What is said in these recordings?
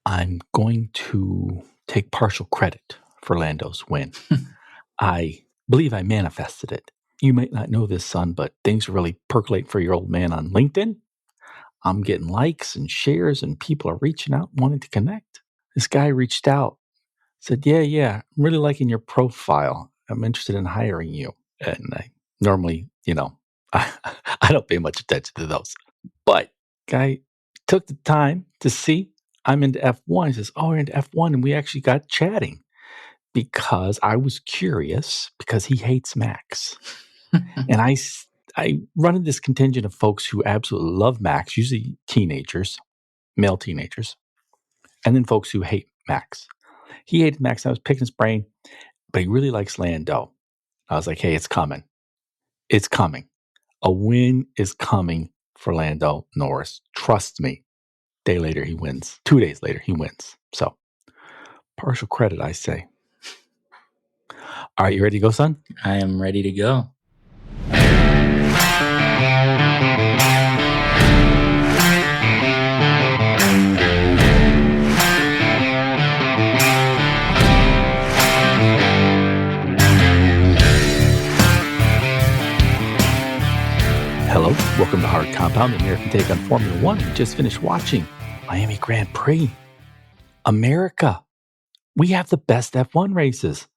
I'm going to take partial credit for Lando's win. I believe I manifested it. You might not know this, son, but things are really percolating for your old man on LinkedIn. I'm getting likes and shares, and people are reaching out, wanting to connect. This guy reached out, said, yeah, I'm really liking your profile. I'm interested in hiring you. And I normally, I don't pay much attention to those. But guy took the time to see I'm into F1. He says, oh, you're into F1. And we actually got chatting because I was curious because he hates Max. And I run into this contingent of folks who absolutely love Max, usually teenagers, male teenagers, and then folks who hate Max. He hated Max. I was picking his brain, but he really likes Lando. I was like, hey, it's coming. It's coming. A win is coming for Lando Norris. Trust me. Day later, he wins. 2 days later, he wins. So, partial credit, I say. All right, you ready to go, son? I am ready to go. Hello, welcome to Hard Compound, the American take on Formula One. We just finished watching Miami Grand Prix. America, we have the best F1 races.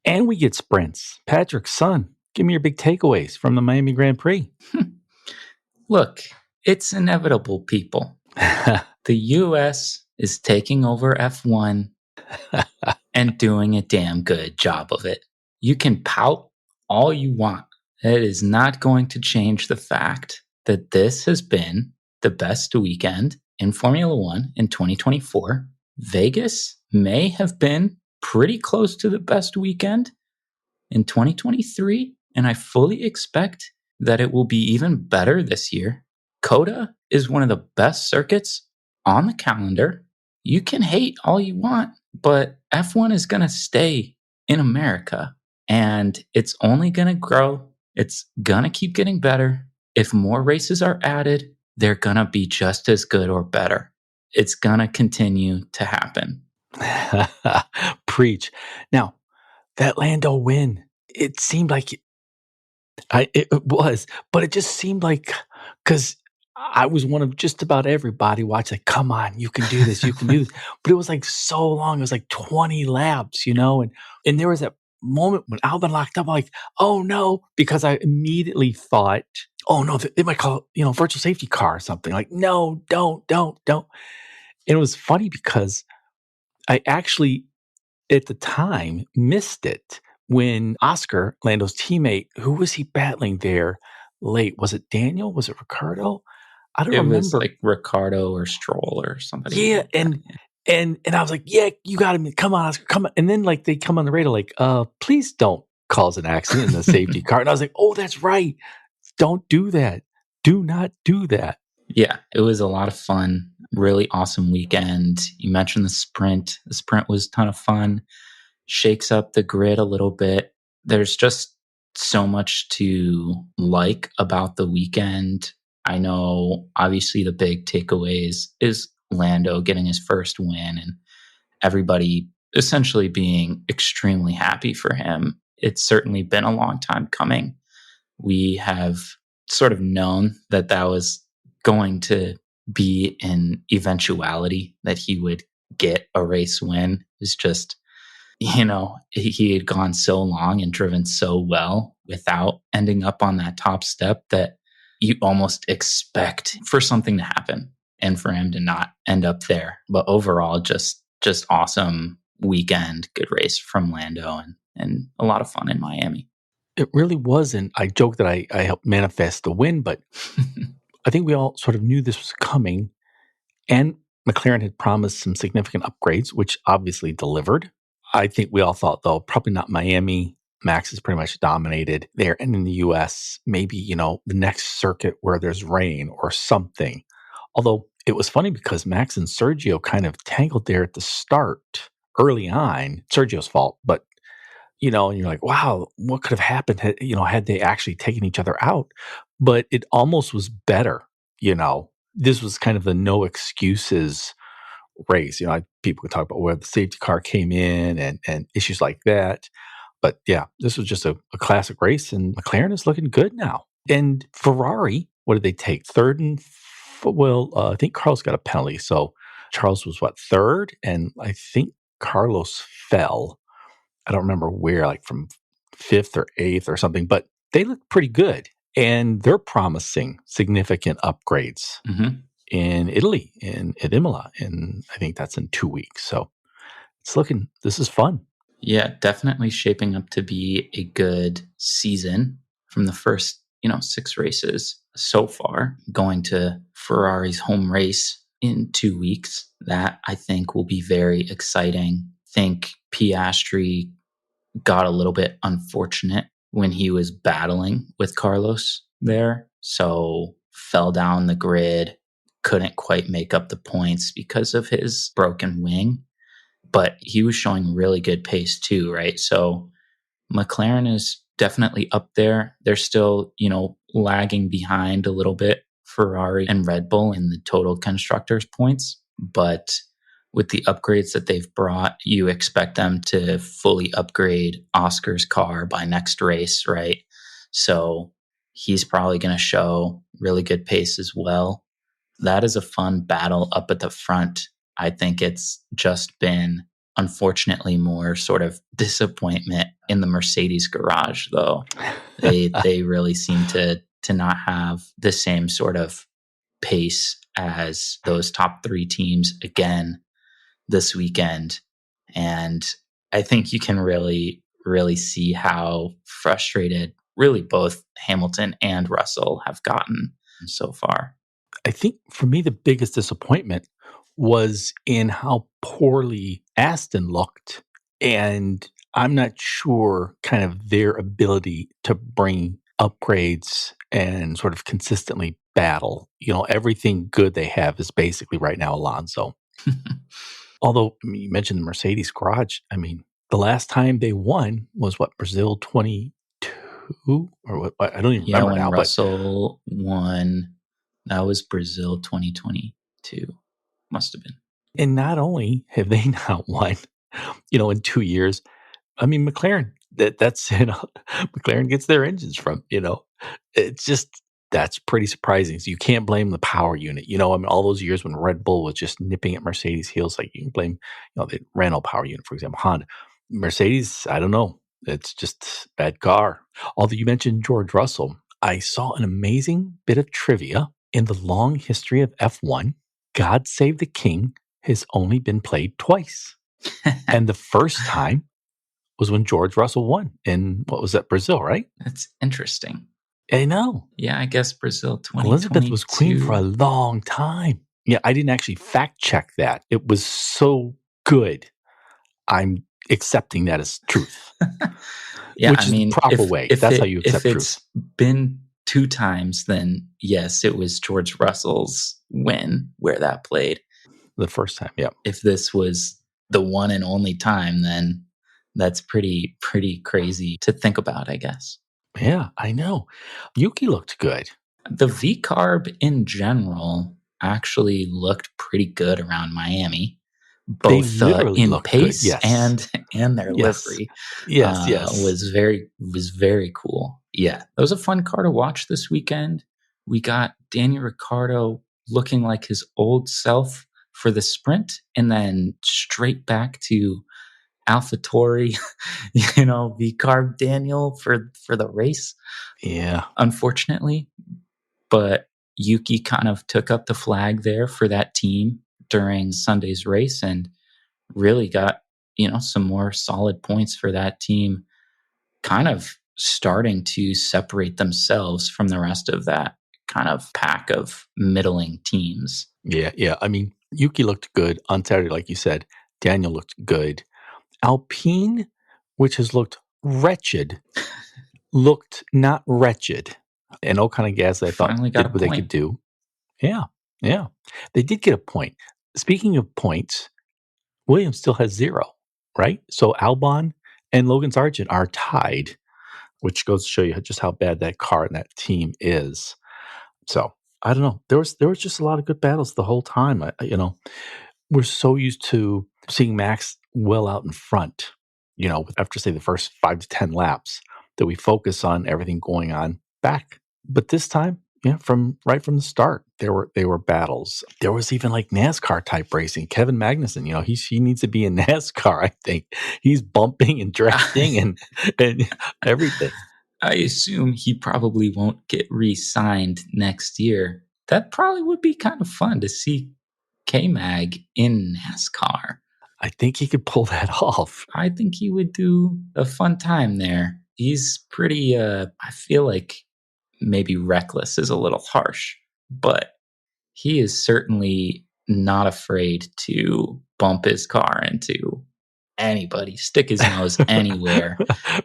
And we get sprints. Patrick, son, give me your big takeaways from the Miami Grand Prix. Look, it's inevitable, people. The U.S. is taking over F1 and doing a damn good job of it. You can pout all you want. It is not going to change the fact that this has been the best weekend in Formula One in 2024. Vegas may have been pretty close to the best weekend in 2023, and I fully expect that it will be even better this year. COTA is one of the best circuits on the calendar. You can hate all you want, but F1 is going to stay in America, and it's only going to grow. It's going to keep getting better. If more races are added, they're going to be just as good or better. It's going to continue to happen. Preach. Now, that Lando win, it seemed like it was, but it just seemed like, because I was one of just about everybody watching, like, come on, you can do this, you can do this. But it was like so long, it was like 20 laps, and there was that moment when Albon locked up, I'm like, oh no, because I immediately thought, oh no, they might call it, virtual safety car or something. Like, no, don't. And it was funny because I actually, at the time, missed it when Oscar, Lando's teammate, who was he battling there late? Was it Daniel? Was it Ricardo? I don't remember. It was like Ricardo or Stroll or somebody. Yeah, like and I was like, yeah, you got him. Come on, Oscar, come on. And then like they come on the radar like, please don't cause an accident in the safety car. And I was like, oh, that's right. Don't do that. Do not do that. Yeah, it was a lot of fun. Really awesome weekend. You mentioned the sprint. The sprint was a ton of fun. Shakes up the grid a little bit. There's just so much to like about the weekend. I know, obviously, the big takeaways is Lando getting his first win and everybody essentially being extremely happy for him. It's certainly been a long time coming. We have sort of known that was going to be an eventuality, that he would get a race win. It's just, he had gone so long and driven so well without ending up on that top step that you almost expect for something to happen and for him to not end up there. But overall, just awesome weekend, good race from Lando and a lot of fun in Miami. It really wasn't. I joke that I helped manifest the win, but I think we all sort of knew this was coming. And McLaren had promised some significant upgrades, which obviously delivered. I think we all thought, though, probably not Miami. Max is pretty much dominated there. And in the U.S., maybe, the next circuit where there's rain or something. Although it was funny because Max and Sergio kind of tangled there at the start early on. Sergio's fault, but, and you're like, wow, what could have happened, had they actually taken each other out? But it almost was better, This was kind of the no excuses race. People could talk about where the safety car came in and issues like that. But yeah, this was just a classic race, and McLaren is looking good now. And Ferrari, what did they take? Third and I think Carlos got a penalty, so Charles was third, and I think Carlos fell. I don't remember where, like from fifth or eighth or something, but they look pretty good, and they're promising significant upgrades in Italy at Imola, and I think that's in 2 weeks. So this is fun. Yeah, definitely shaping up to be a good season from the first, 6 races so far. Going to Ferrari's home race in 2 weeks. That I think will be very exciting. Think Piastri got a little bit unfortunate when he was battling with Carlos there. So fell down the grid, couldn't quite make up the points because of his broken wing. But he was showing really good pace too, right? So McLaren is definitely up there. They're still, lagging behind a little bit, Ferrari and Red Bull in the total constructors points. But with the upgrades that they've brought, you expect them to fully upgrade Oscar's car by next race, right? So he's probably going to show really good pace as well. That is a fun battle up at the front. I think it's just been, unfortunately, more sort of disappointment in the Mercedes garage, though. They really seem to not have the same sort of pace as those top 3 teams again this weekend. And I think you can really, really see how frustrated really both Hamilton and Russell have gotten so far. I think for me, the biggest disappointment was in how poorly Aston looked. And I'm not sure kind of their ability to bring upgrades and sort of consistently battle. Everything good they have is basically right now Alonso. Although, you mentioned the Mercedes garage. The last time they won was Brazil 22? Or what? I don't even remember when now. Russell won, that was Brazil 2022. Must have been. And not only have they not won, in 2 years, McLaren, that's, McLaren gets their engines from, it's just, that's pretty surprising. So you can't blame the power unit. All those years when Red Bull was just nipping at Mercedes' heels, like you can blame, the Renault power unit, for example, Honda. Mercedes, I don't know. It's just bad car. Although you mentioned George Russell, I saw an amazing bit of trivia in the long history of F1. God Save the King has only been played twice. And the first time was when George Russell won in, Brazil, right? That's interesting. I know. Yeah, I guess Brazil 2022. Elizabeth was queen for a long time. Yeah, I didn't actually fact check that. It was so good. I'm accepting that as truth. Yeah, which is the proper way. That's how you accept truth. If it's been 2 times, then yes, it was George Russell's win where that played. The first time, yeah. If this was the one and only time, then that's pretty crazy to think about, I guess. Yeah, I know. Yuki looked good. The V-Carb in general actually looked pretty good around Miami, both in pace and their livery. Yes. Was very cool. Yeah, that was a fun car to watch this weekend. We got Daniel Ricciardo looking like his old self for the sprint, and then straight back to AlphaTauri, V-Carb Daniel for the race. Yeah. Unfortunately, but Yuki kind of took up the flag there for that team during Sunday's race and really got, some more solid points for that team, kind of starting to separate themselves from the rest of that kind of pack of middling teams. Yeah. Yuki looked good on Saturday, like you said. Daniel looked good. Alpine, which has looked wretched, looked not wretched. And Ocon and Gasly, I thought, did what they could do. Yeah. They did get a point. Speaking of points, Williams still has 0, right? So Albon and Logan Sargent are tied, which goes to show you just how bad that car and that team is. So I don't know. There was just a lot of good battles the whole time. we're so used to seeing Max well out in front, after, say, the first 5 to 10 laps, that we focus on everything going on back. But this time, from right from the start, there were battles. There was even like NASCAR type racing. Kevin Magnussen, he needs to be in NASCAR. I think he's bumping and drafting and everything. I assume he probably won't get re-signed next year. That probably would be kind of fun to see K-Mag in NASCAR. I think he could pull that off. I think he would do a fun time there. He's pretty, I feel like maybe reckless is a little harsh, but he is certainly not afraid to bump his car into anybody, stick his nose anywhere.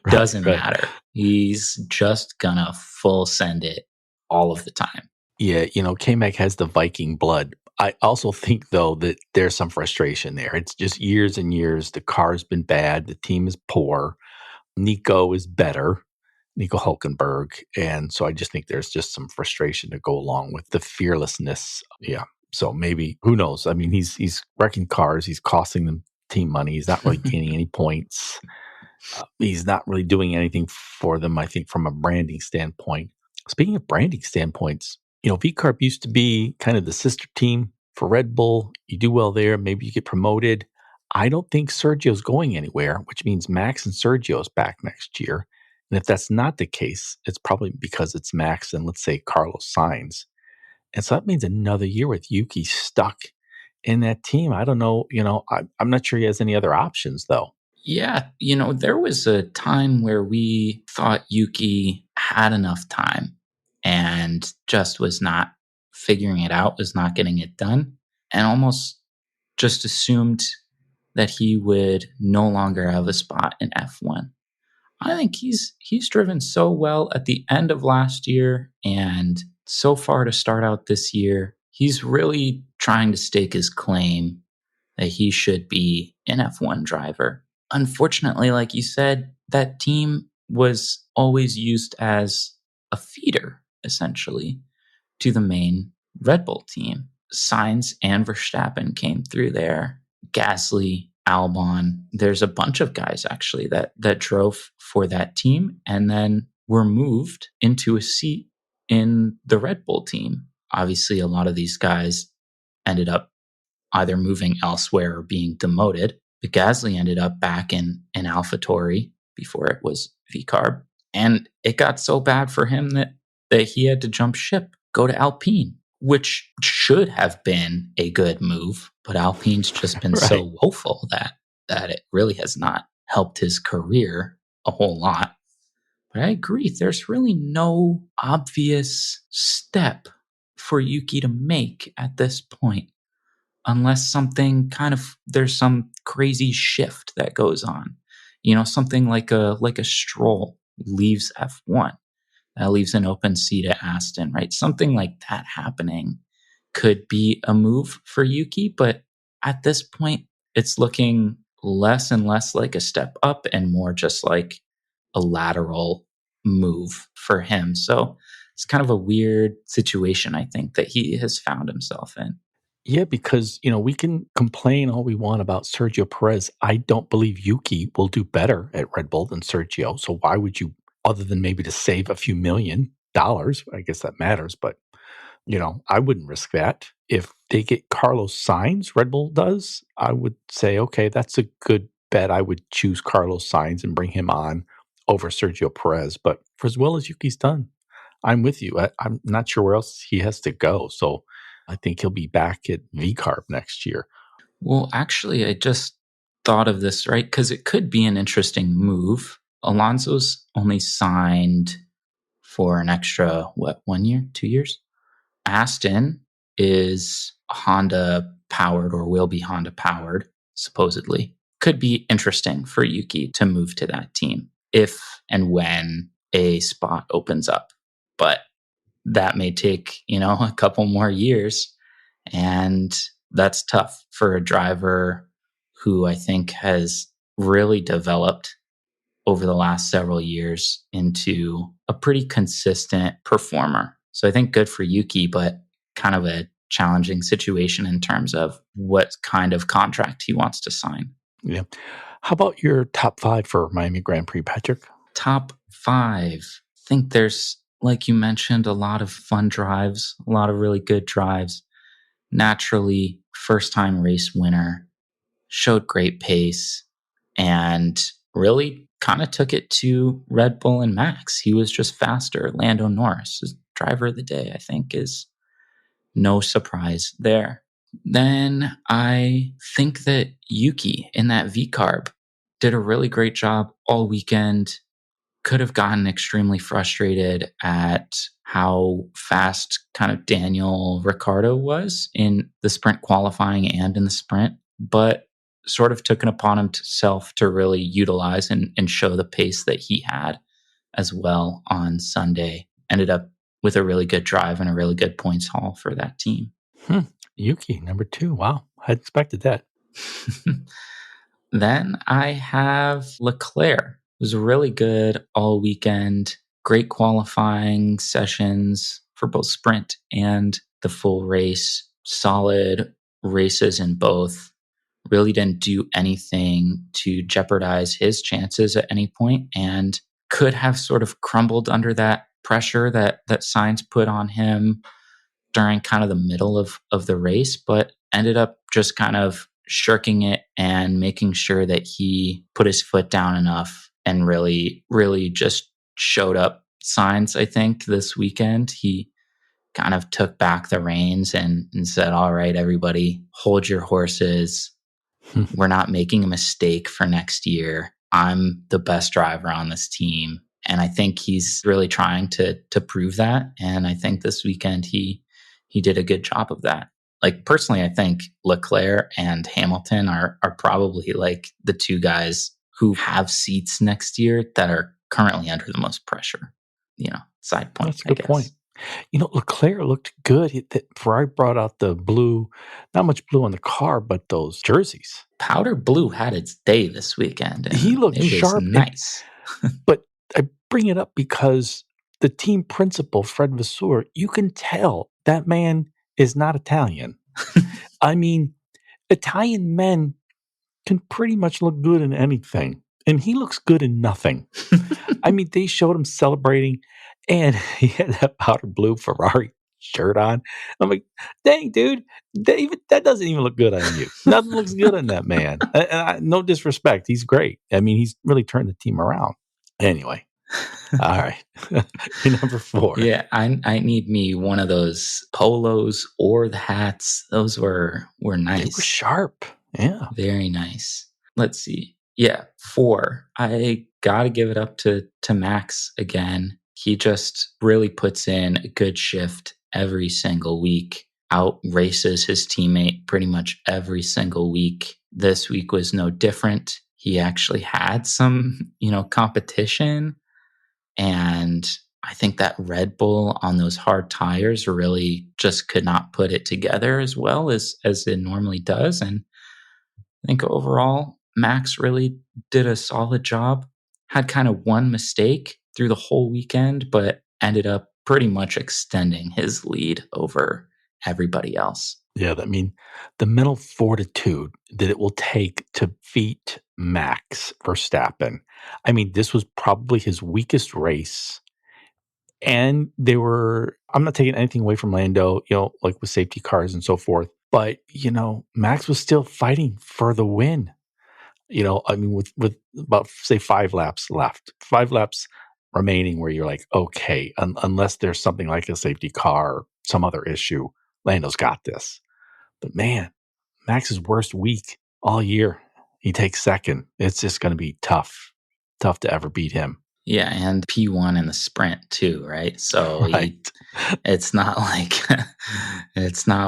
Doesn't matter. He's just gonna full send it all of the time. Yeah, K-Mag has the Viking blood. I also think, though, that there's some frustration there. It's just years and years. The car's been bad. The team is poor. Nico is better, Nico Hulkenberg. And so I just think there's just some frustration to go along with the fearlessness. Yeah. So maybe, who knows? I mean, he's wrecking cars. He's costing them team money. He's not really gaining any points. He's not really doing anything for them, I think, from a branding standpoint. Speaking of branding standpoints, V-Carb used to be kind of the sister team for Red Bull. You do well there, maybe you get promoted. I don't think Sergio's going anywhere, which means Max and Sergio's back next year. And if that's not the case, it's probably because it's Max and, let's say, Carlos Sainz. And so that means another year with Yuki stuck in that team. I don't know. I'm not sure he has any other options, though. Yeah, there was a time where we thought Yuki had enough time and just was not figuring it out, was not getting it done, and almost just assumed that he would no longer have a spot in F1. I think he's driven so well at the end of last year and so far to start out this year. He's really trying to stake his claim that he should be an F1 driver. Unfortunately, like you said, that team was always used as a feeder, essentially, to the main Red Bull team. Sainz and Verstappen came through there. Gasly, Albon. There's a bunch of guys, actually, that drove for that team and then were moved into a seat in the Red Bull team. Obviously, a lot of these guys ended up either moving elsewhere or being demoted. But Gasly ended up back in AlphaTauri before it was V-Carb. And it got so bad for him that he had to jump ship, go to Alpine, which should have been a good move. But Alpine's just been so woeful that it really has not helped his career a whole lot. But I agree, there's really no obvious step for Yuki to make at this point. Unless something there's some crazy shift that goes on, something like a Stroll leaves F1, that leaves an open seat at Aston, right? Something like that happening could be a move for Yuki, but at this point, it's looking less and less like a step up and more just like a lateral move for him. So it's kind of a weird situation, I think, that he has found himself in. Yeah, because, we can complain all we want about Sergio Perez. I don't believe Yuki will do better at Red Bull than Sergio. So why would you, other than maybe to save a few $1 million, I guess that matters, but, I wouldn't risk that. If they get Carlos Sainz, Red Bull does, I would say, okay, that's a good bet. I would choose Carlos Sainz and bring him on over Sergio Perez. But for as well as Yuki's done, I'm with you. I'm not sure where else he has to go. So I think he'll be back at V-Carb next year. Well, actually, I just thought of this, right? Because it could be an interesting move. Alonso's only signed for an extra, 1 year, 2 years? Aston is Honda powered or will be Honda powered, supposedly. Could be interesting for Yuki to move to that team if and when a spot opens up. But that may take, a couple more years. And that's tough for a driver who I think has really developed over the last several years into a pretty consistent performer. So I think good for Yuki, but kind of a challenging situation in terms of what kind of contract he wants to sign. Yeah. How about your top 5 for Miami Grand Prix, Patrick? Top 5. I think there's, like you mentioned, a lot of fun drives, a lot of really good drives. Naturally, first-time race winner, showed great pace, and really kind of took it to Red Bull and Max. He was just faster. Lando Norris, driver of the day, I think, is no surprise there. Then I think that Yuki in that V-Carb did a really great job all weekend. Could have gotten extremely frustrated at how fast kind of Daniel Ricciardo was in the sprint qualifying and in the sprint, but sort of took it upon himself to really utilize and show the pace that he had as well on Sunday. Ended up with a really good drive and a really good points haul for that team. Yuki, number 2. Wow. I expected that. Then I have Leclerc. Was really good all weekend. Great qualifying sessions for both sprint and the full race. Solid races in both. Really didn't do anything to jeopardize his chances at any point, and could have sort of crumbled under that pressure that Sainz put on him during kind of the middle of the race, but ended up just kind of shirking it and making sure that he put his foot down enough and really, really just showed up. Sainz, I think, this weekend, he kind of took back the reins and said, all right, everybody, hold your horses. We're not making a mistake for next year. I'm the best driver on this team. And I think he's really trying to prove that. And I think this weekend he did a good job of that. Like, personally, I think Leclerc and Hamilton are probably like the two guys who have seats next year that are currently under the most pressure. Side point. That's a good point. Leclerc looked good. Ferrari brought out the blue, not much blue on the car, but those jerseys. Powder blue had its day this weekend. And he looked sharp. Nice. But I bring it up because the team principal, Fred Vasseur, you can tell that man is not Italian. I mean, Italian men can pretty much look good in anything, and he looks good in nothing. I mean, they showed him celebrating, and he had that powder blue Ferrari shirt on. I'm like, dang, dude, that doesn't even look good on you. Nothing looks good on that man. No disrespect. He's great. I mean, he's really turned the team around. Anyway. All right. Number 4. Yeah, I need me one of those polos or the hats. Those were nice. They were sharp. Yeah. Very nice. Let's see. Yeah, 4. I got to give it up to Max again. He just really puts in a good shift every single week. Out races his teammate pretty much every single week. This week was no different. He actually had some, competition. And I think that Red Bull on those hard tires really just could not put it together as well as it normally does. And I think overall, Max really did a solid job. Had kind of one mistake through the whole weekend, but ended up pretty much extending his lead over everybody else. Yeah, I mean, the mental fortitude that it will take to beat Max Verstappen. I mean, this was probably his weakest race. And I'm not taking anything away from Lando, like with safety cars and so forth. But, Max was still fighting for the win. I mean, with about, say, 5 laps left, 5 laps remaining where you're like, okay, unless there's something like a safety car or some other issue, Lando's got this. But man, Max's worst week all year, he takes second. It's just going to be tough to ever beat him. Yeah, and P1 in the sprint too, right? So right. It's not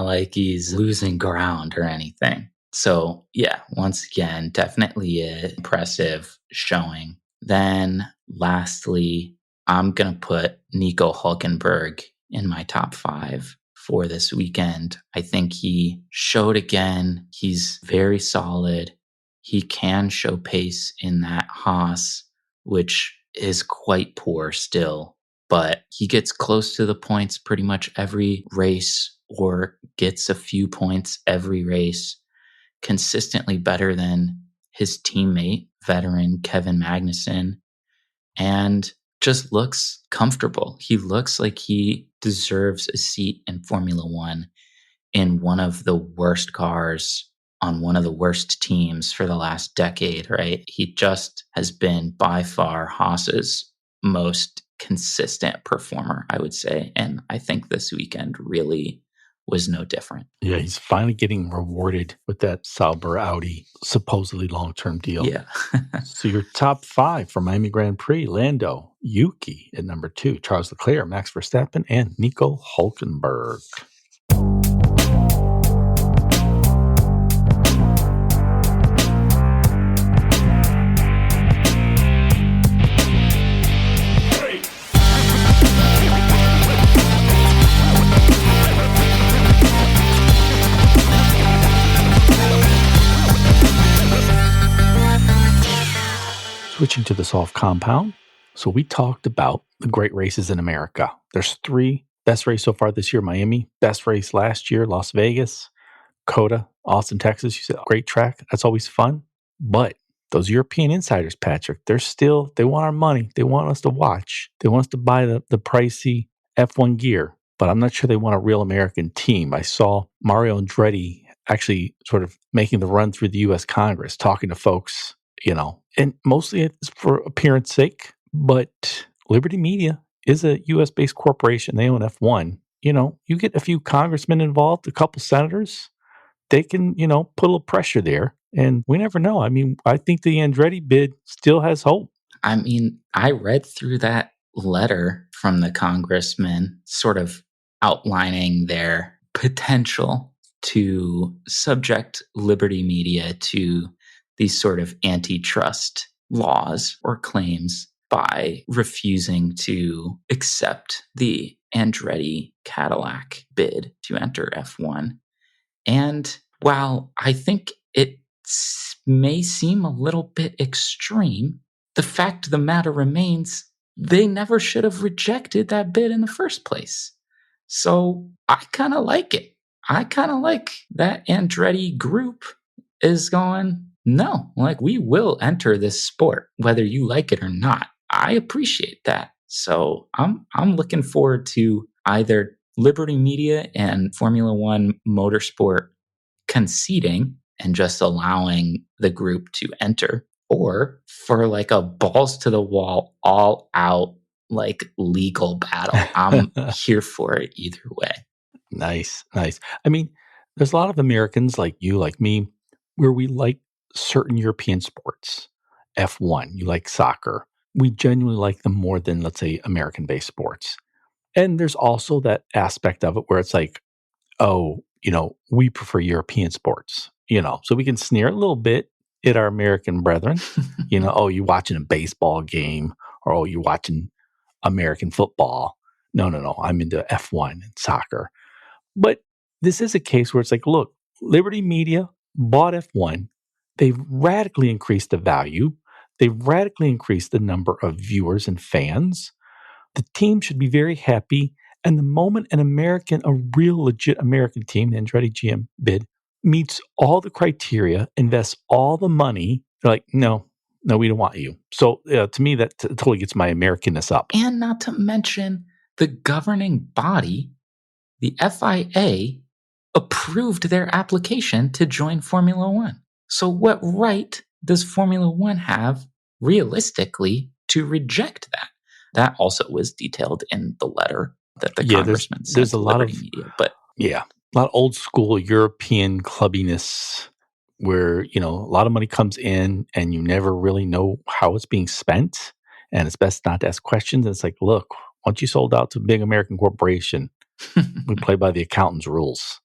like he's losing ground or anything. So yeah, once again, definitely an impressive showing. Then lastly, I'm going to put Nico Hülkenberg in my top 5 for this weekend. I think he showed again, he's very solid. He can show pace in that Haas, which is quite poor still, but he gets close to the points pretty much every race. or gets a few points every race, consistently better than his teammate, veteran Kevin Magnussen, and just looks comfortable. He looks like he deserves a seat in Formula One in one of the worst cars on one of the worst teams for the last decade, right? He just has been by far Haas's most consistent performer, I would say. And I think this weekend really was no different. Yeah, he's finally getting rewarded with that Sauber Audi supposedly long-term deal. Yeah. So your top 5 for Miami Grand Prix: Lando, Yuki at number 2, Charles Leclerc, Max Verstappen, and Nico Hulkenberg. Switching to the soft compound. So we talked about the great races in America. There's 3. Best race so far this year, Miami. Best race last year, Las Vegas. Coda, Austin, Texas. You said great track. That's always fun. But those European insiders, Patrick, they want our money. They want us to watch. They want us to buy the pricey F1 gear. But I'm not sure they want a real American team. I saw Mario Andretti actually sort of making the run through the U.S. Congress, talking to folks, and mostly it's for appearance sake. But Liberty Media is a U.S.-based corporation. They own F1. You get a few congressmen involved, a couple senators, they can, put a little pressure there. And we never know. I mean, I think the Andretti bid still has hope. I mean, I read through that letter from the congressman sort of outlining their potential to subject Liberty Media to these sort of antitrust laws or claims by refusing to accept the Andretti Cadillac bid to enter F1. And while I think it may seem a little bit extreme, the fact of the matter remains they never should have rejected that bid in the first place. So I kind of like it. I kind of like that Andretti group is going, no, like we will enter this sport, whether you like it or not. I appreciate that. So I'm looking forward to either Liberty Media and Formula One Motorsport conceding and just allowing the group to enter, or for like a balls to the wall, all out, like legal battle. I'm here for it either way. Nice. I mean, there's a lot of Americans like you, like me, where we like certain European sports. F1, you like soccer. We genuinely like them more than, let's say, American-based sports. And there's also that aspect of it where it's like, oh, we prefer European sports, so we can sneer a little bit at our American brethren, oh, you watching a baseball game, or, oh, you watching American football. No, I'm into F1 and soccer. But this is a case where it's like, look, Liberty Media bought F1. They've radically increased the value. They've radically increased the number of viewers and fans. The team should be very happy. And the moment a real legit American team, the Andretti GM bid, meets all the criteria, invests all the money, they're like, no, we don't want you. So to me, that totally gets my Americanness up. And not to mention the governing body, the FIA, approved their application to join Formula One. So what right does Formula One have, realistically, to reject that? That also was detailed in the letter that the congressman sent there's to a lot Liberty of Media. But a lot of old school European clubbiness where, a lot of money comes in and you never really know how it's being spent. And it's best not to ask questions. And it's like, look, once you sold out to a big American corporation, we play by the accountant's rules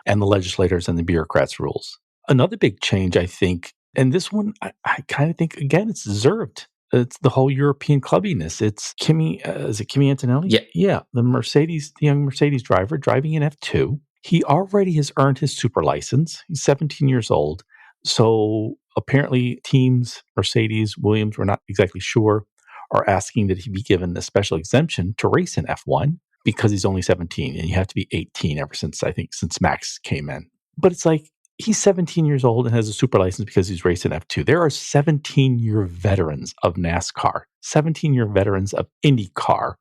and the legislators and the bureaucrats' rules. Another big change, I think, and this one, I kind of think, again, it's deserved. It's the whole European clubbiness. It's Kimi, is it Kimi Antonelli? Yeah. The young Mercedes driver driving in F2. He already has earned his super license. He's 17 years old. So apparently teams, Mercedes, Williams, we're not exactly sure, are asking that he be given a special exemption to race in F1. because he's only 17, and you have to be 18 since Max came in. But it's like, he's 17 years old and has a super license because he's racing F2. There are 17-year veterans of NASCAR, 17-year veterans of IndyCar,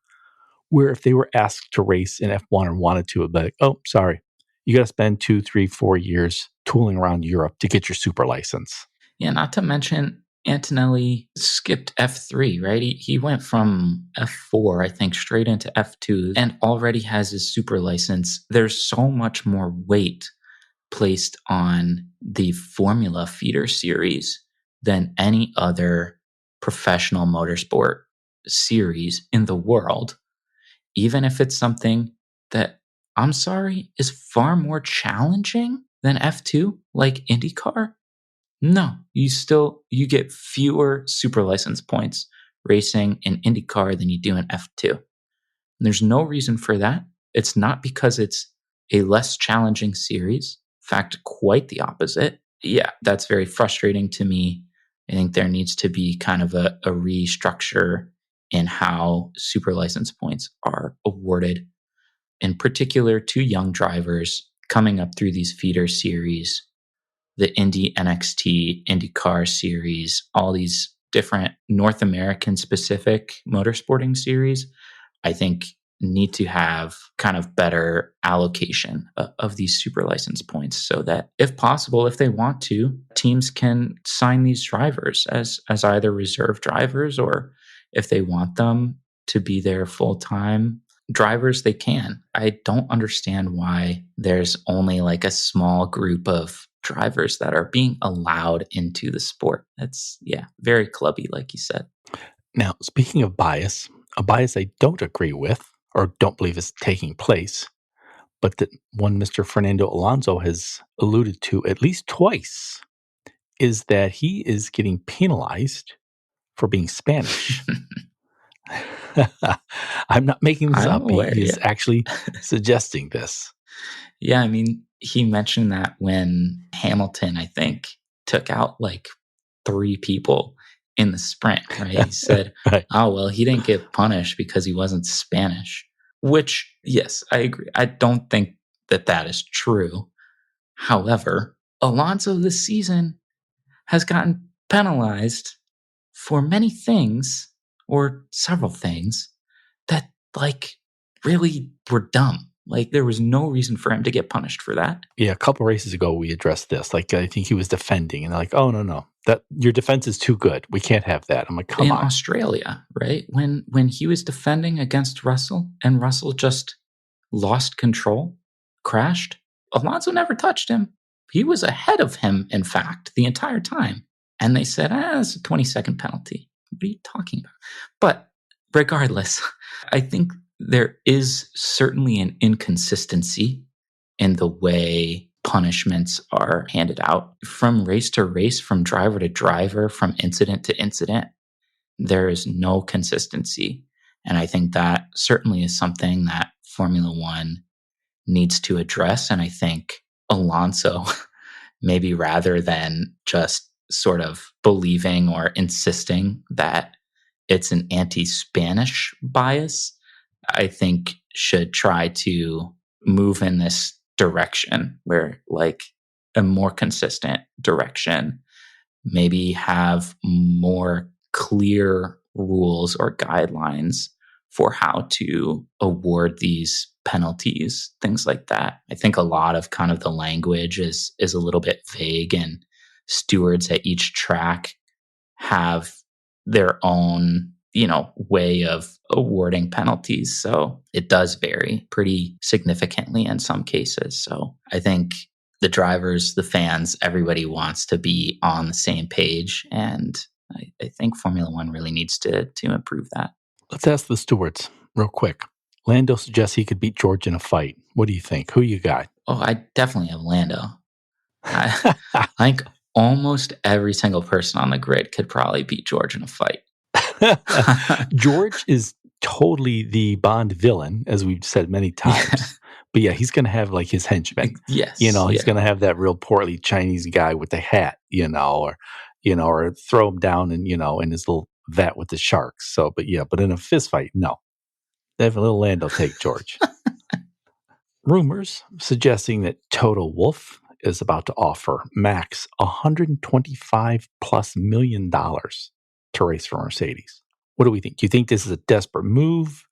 where if they were asked to race in F1 and wanted to, it'd be like, oh, sorry, you got to spend 2, 3, 4 years tooling around Europe to get your super license. Yeah, not to mention Antonelli skipped F3, right? He went from F4, I think, straight into F2 and already has his super license. There's so much more weight placed on the Formula feeder series than any other professional motorsport series in the world, even if it's something that, I'm sorry, is far more challenging than F2, like IndyCar. No, you get fewer super license points racing in IndyCar than you do in F2. And there's no reason for that. It's not because it's a less challenging series. In fact, quite the opposite. Yeah, that's very frustrating to me. I think there needs to be kind of a restructure in how super license points are awarded, in particular to young drivers coming up through these feeder series, the Indy NXT, IndyCar series, all these different North American specific motorsporting series, I think need to have kind of better allocation of these super license points so that, if possible, if they want to, teams can sign these drivers as either reserve drivers, or if they want them to be their full-time drivers, they can. I don't understand why there's only like a small group of drivers that are being allowed into the sport. That's, very clubby, like you said. Now, speaking of bias, a bias I don't agree with or don't believe is taking place, but that one Mr. Fernando Alonso has alluded to at least twice, is that he is getting penalized for being Spanish. I'm not making this up. He is actually suggesting this. Yeah, I mean, he mentioned that when Hamilton, I think, took out like 3 people in the sprint, right? He said, right. Oh, well, he didn't get punished because he wasn't Spanish, which, yes, I agree. I don't think that is true. However, Alonso this season has gotten penalized for many things, or several things, that like really were dumb. Like, there was no reason for him to get punished for that. Yeah, a couple races ago we addressed this. Like, I think he was defending, and they're like, "Oh no, that your defense is too good. We can't have that." I'm like, "Come on." In Australia, right? When he was defending against Russell, and Russell just lost control, crashed, Alonso never touched him. He was ahead of him, in fact, the entire time. And they said, it's a 20-second penalty. What are you talking about? But regardless, I think there is certainly an inconsistency in the way punishments are handed out from race to race, from driver to driver, from incident to incident. There is no consistency. And I think that certainly is something that Formula One needs to address. And I think Alonso, maybe rather than just sort of believing or insisting that it's an anti-Spanish bias, I think should try to move in this direction, where like a more consistent direction, maybe have more clear rules or guidelines for how to award these penalties, things like that. I think a lot of kind of the language is a little bit vague, and stewards at each track have their own, way of awarding penalties. So it does vary pretty significantly in some cases. So I think the drivers, the fans, everybody wants to be on the same page. And I think Formula One really needs to improve that. Let's ask the stewards real quick. Lando suggests he could beat George in a fight. What do you think? Who you got? Oh, I definitely have Lando. I think almost every single person on the grid could probably beat George in a fight. George is totally the Bond villain, as we've said many times. But yeah, he's going to have like his henchmen. Yes. He's going to have that real portly Chinese guy with the hat, or throw him down and, in his little vat with the sharks. So, but in a fist fight, no. Have a little Lando take, George. Rumors suggesting that Toto Wolff is about to offer Max $125+ million to race for Mercedes. What do we think? Do you think this is a desperate move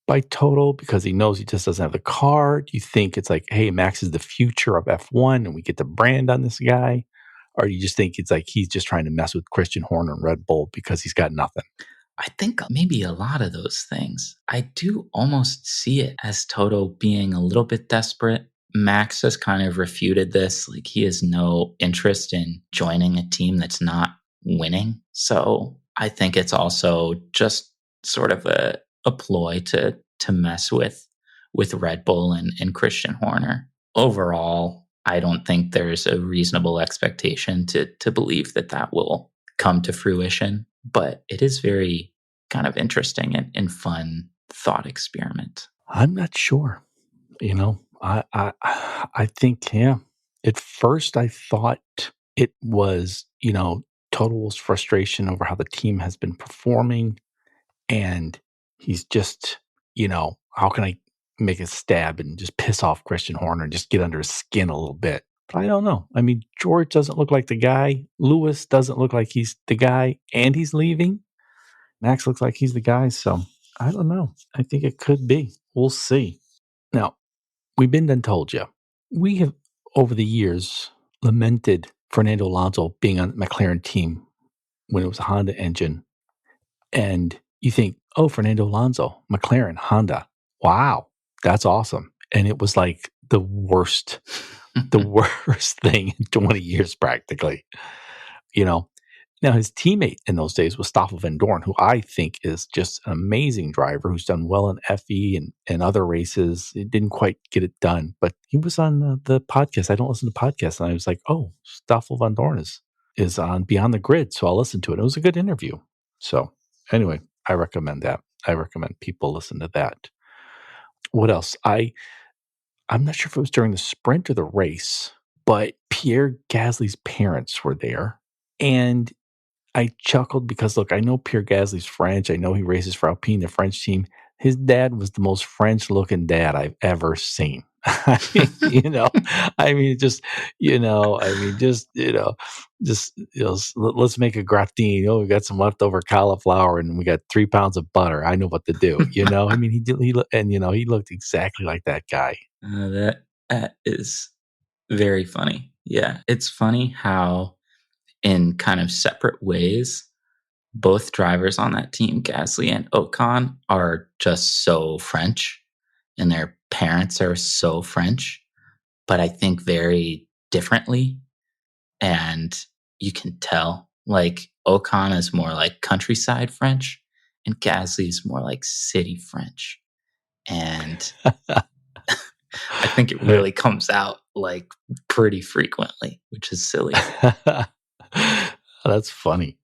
by Toto because he knows he just doesn't have the car? Do you think it's like, hey, Max is the future of F1 and we get the brand on this guy? Or do you just think it's like he's just trying to mess with Christian Horner and Red Bull because he's got nothing? I think maybe a lot of those things. I do almost see it as Toto being a little bit desperate. Max has kind of refuted this. Like, he has no interest in joining a team that's not winning. So I think it's also just sort of a ploy to mess with Red Bull and Christian Horner. Overall, I don't think there's a reasonable expectation to believe that will come to fruition. But it is very kind of interesting and fun thought experiment. I'm not sure. I think, yeah. At first, I thought it was, Toto Wolff's frustration over how the team has been performing. And he's just, how can I make a stab and just piss off Christian Horner and just get under his skin a little bit? But I don't know. I mean, George doesn't look like the guy. Lewis doesn't look like he's the guy, and he's leaving. Max looks like he's the guy. So I don't know. I think it could be. We'll see. Now, we've been done told you. We have, over the years, lamented Fernando Alonso being on the McLaren team when it was a Honda engine. And you think, oh, Fernando Alonso, McLaren, Honda. Wow, that's awesome. And it was like the worst thing in 20 years practically. Now his teammate in those days was Stoffel Van Dorn, who I think is just an amazing driver who's done well in FE and other races. It didn't quite get it done, but he was on the podcast. I don't listen to podcasts. And I was like, oh, Stoffel Van Dorn is on Beyond the Grid. So I'll listen to it. It was a good interview. So anyway, I recommend that. I recommend people listen to that. What else? I'm not sure if it was during the sprint or the race, but Pierre Gasly's parents were there. And I chuckled because, look, I know Pierre Gasly's French. I know he races for Alpine, the French team. His dad was the most French-looking dad I've ever seen. Let's make a gratin. Oh, we got some leftover cauliflower and we got 3 pounds of butter. I know what to do. He looked exactly like that guy. That is very funny. Yeah, it's funny how, in kind of separate ways, both drivers on that team, Gasly and Ocon, are just so French, and their parents are so French, but I think very differently. And you can tell, like, Ocon is more like countryside French, and Gasly is more like city French. And I think it really comes out like pretty frequently, which is silly. That's funny.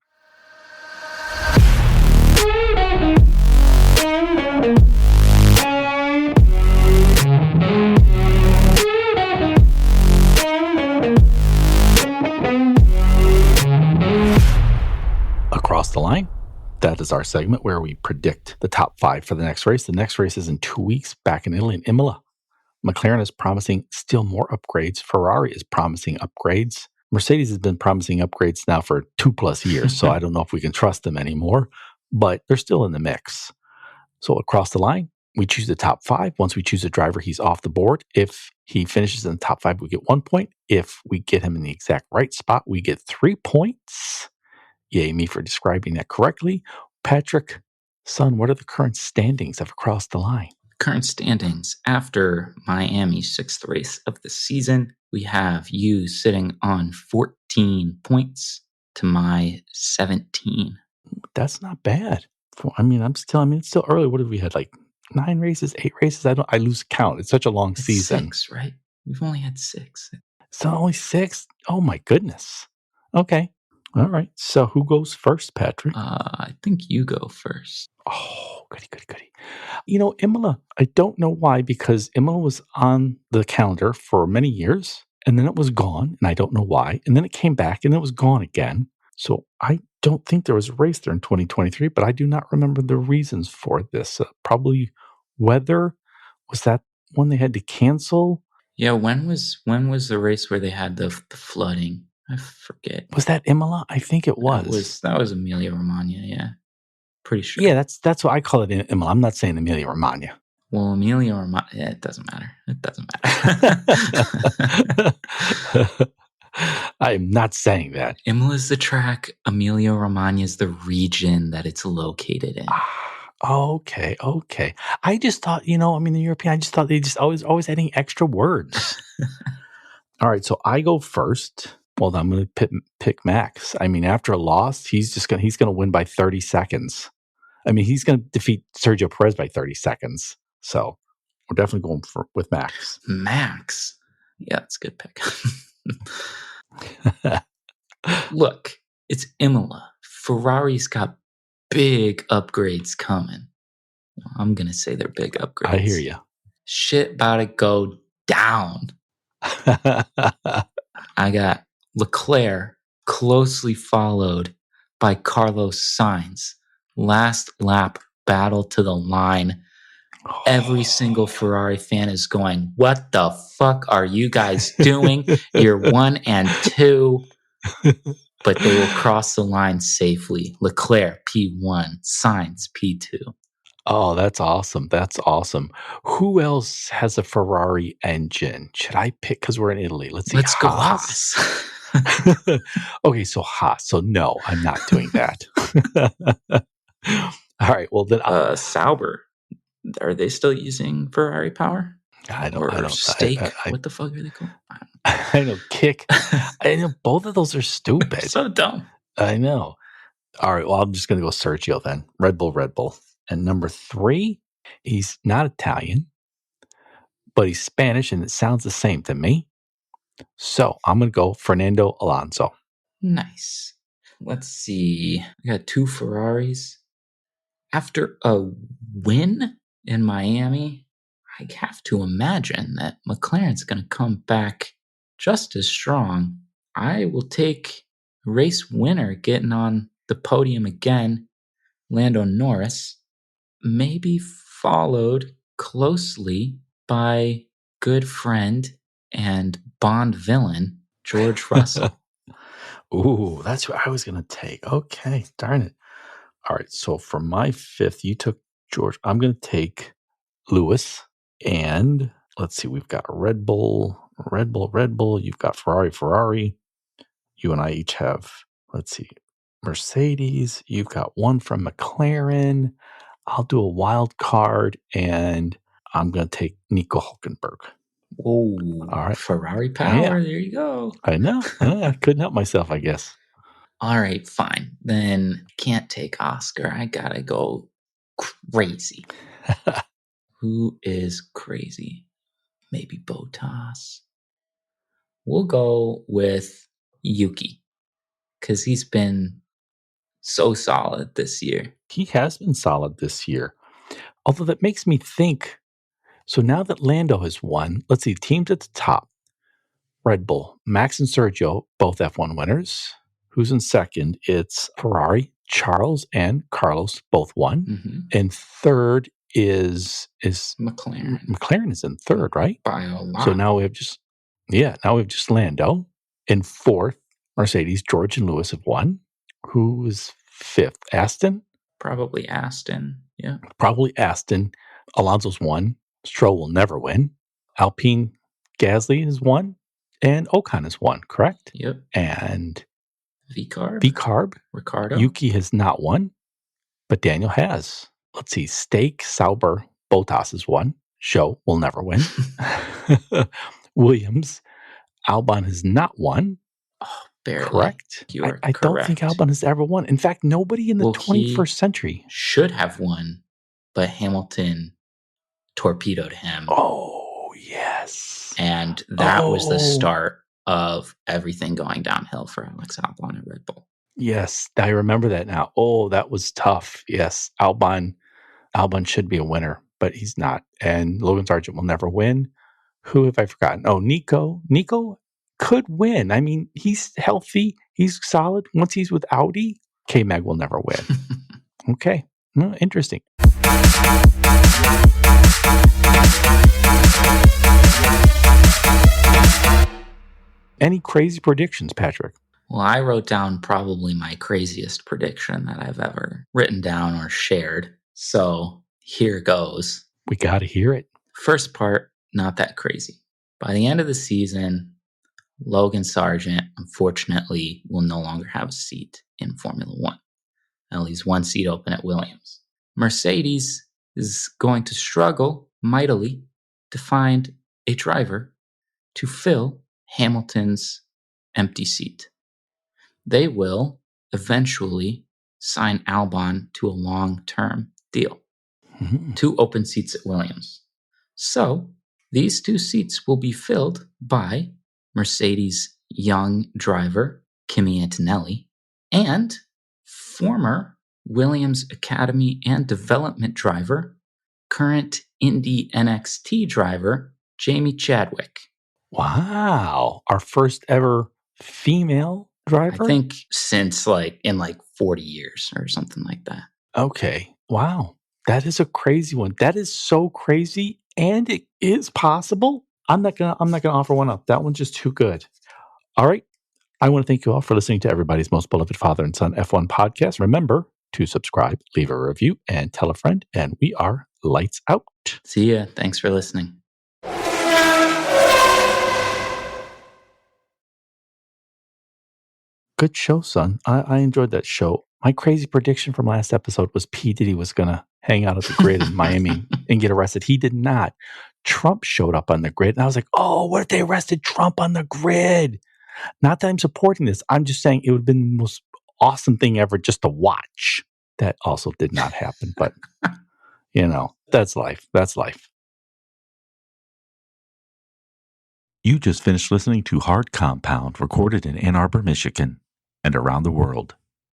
Across the line. That is our segment where we predict the top 5 for the next race. The next race is in 2 weeks back in Italy, in Imola. McLaren is promising still more upgrades. Ferrari is promising upgrades. Mercedes has been promising upgrades now for 2+ years, so I don't know if we can trust them anymore, but they're still in the mix. So across the line, we choose the top 5. Once we choose a driver, he's off the board. If he finishes in the top 5, we get 1 point. If we get him in the exact right spot, we get 3 points. Yay me for describing that correctly. Patrick, son, what are the current standings of Across the Line? Current standings after Miami's 6th race of the season, we have you sitting on 14 points to my 17. That's not bad. It's still early. What have we had? Like 9 races, 8 races? I lose count. It's such a long season. 6, right? We've only had 6. So only 6? Oh my goodness. Okay. All right. So who goes first, Patrick? I think you go first. Oh, goody. Imola, I don't know why, because Imola was on the calendar for many years, and then it was gone, and I don't know why. And then it came back, and it was gone again. So I don't think there was a race there in 2023, but I do not remember the reasons for this. Probably weather. Was that one they had to cancel? Yeah, when was the race where they had the flooding? I forget. Was that Imola? I think it was. That was Emilia Romagna, yeah. Pretty sure. Yeah, that's what I call it, Imola. I'm not saying Emilia Romagna. Well, Emilia Romagna, yeah, it doesn't matter. It doesn't matter. I am not saying that. Imola's the track. Emilia Romagna is the region that it's located in. Okay. I just thought, the European, I just thought they just always adding extra words. All right, so I go first. Well, I'm going to pick Max. I mean, after a loss, he's going to win by 30 seconds. I mean, he's going to defeat Sergio Perez by 30 seconds. So we're definitely going with Max. Max? Yeah, that's a good pick. Look, it's Imola. Ferrari's got big upgrades coming. I'm going to say they're big upgrades. I hear you. Shit about to go down. I got Leclerc closely followed by Carlos Sainz. Last lap battle to the line. Every single Ferrari fan is going, what the fuck are you guys doing? You're 1 and 2. But they will cross the line safely. Leclerc, P1. Sainz, P2. Oh, that's awesome. That's awesome. Who else has a Ferrari engine? Should I pick? Because we're in Italy. Let's see. Let's go Haas. Okay, so Haas. So no, I'm not doing that. All right. Well, then Sauber. Are they still using Ferrari power? I don't. Stake. What the fuck are they called? I know. Kick. I know both of those are stupid. So dumb. I know. All right. Well, I'm just going to go Sergio then. Red Bull. And number 3, he's not Italian, but he's Spanish, and it sounds the same to me. So I'm going to go Fernando Alonso. Nice. Let's see. I got 2 Ferraris. After a win in Miami, I have to imagine that McLaren's going to come back just as strong. I will take race winner getting on the podium again, Lando Norris, maybe followed closely by good friend and Bond villain, George Russell. Ooh, that's who I was going to take. Okay, darn it. All right, so for my 5th, you took George. I'm going to take Lewis. And let's see, we've got Red Bull. You've got Ferrari. You and I each have, let's see, Mercedes. You've got one from McLaren. I'll do a wild card, and I'm going to take Nico Hülkenberg. Oh, all right. Ferrari power. Yeah. There you go. I know. I couldn't help myself, I guess. All right, fine. Then can't take Oscar. I got to go crazy. Who is crazy? Maybe Bottas. We'll go with Yuki because he's been so solid this year. He has been solid this year. Although that makes me think, so now that Lando has won, let's see, teams at the top. Red Bull, Max and Sergio, both F1 winners. Who's in second? It's Ferrari, Charles and Carlos, both won. Mm-hmm. And third is McLaren. McLaren is in third, right? By a lot. So now we have just Lando. In fourth, Mercedes, George and Lewis have won. Who is fifth? Aston? Probably Aston, yeah. Probably Aston. Alonso's won. Stroll will never win. Alpine, Gasly has won. And Ocon has won, correct? Yep. And V-Carb. Ricardo. Yuki has not won, but Daniel has. Let's see. Stake, Sauber, Bottas has won. Show will never win. Williams, Albon has not won. Oh, barely. Correct? I don't think Albon has ever won. In fact, nobody in the 21st century should have won, but Hamilton torpedoed him. Oh, yes. And that was the start of everything going downhill for Alex Albon at Red Bull. Yes, I remember that now. Oh, that was tough. Yes, Albon should be a winner, but he's not. And Logan Sargent will never win. Who have I forgotten? Oh, Nico. Nico could win. I mean, he's healthy. He's solid. Once he's with Audi, K-Mag will never win. Okay. Interesting. Any crazy predictions, Patrick? Well, I wrote down probably my craziest prediction that I've ever written down or shared. So here goes. We got to hear it. First part, not that crazy. By the end of the season, Logan Sargent, unfortunately, will no longer have a seat in Formula One. Now leaves one seat open at Williams. Mercedes is going to struggle mightily to find a driver to fill Hamilton's empty seat. They will eventually sign Albon to a long-term deal. 2 open seats at Williams. So these 2 seats will be filled by Mercedes' young driver, Kimi Antonelli, and former Williams Academy and Development driver, current Indy NXT driver, Jamie Chadwick. Wow. Our first ever female driver? I think since in 40 years or something like that. Okay. Wow. That is a crazy one. That is so crazy, and it is possible. I'm not gonna offer one up. That one's just too good. All right. I want to thank you all for listening to everybody's most beloved father and son F1 podcast. Remember to subscribe, leave a review, and tell a friend. And we are lights out. See ya. Thanks for listening. Good show, son. I enjoyed that show. My crazy prediction from last episode was P. Diddy was going to hang out at the grid in Miami and get arrested. He did not. Trump showed up on the grid. And I was like, oh, what if they arrested Trump on the grid? Not that I'm supporting this. I'm just saying it would have been the most awesome thing ever just to watch. That also did not happen. But, that's life. That's life. You just finished listening to Hard Compound, recorded in Ann Arbor, Michigan, and around the world.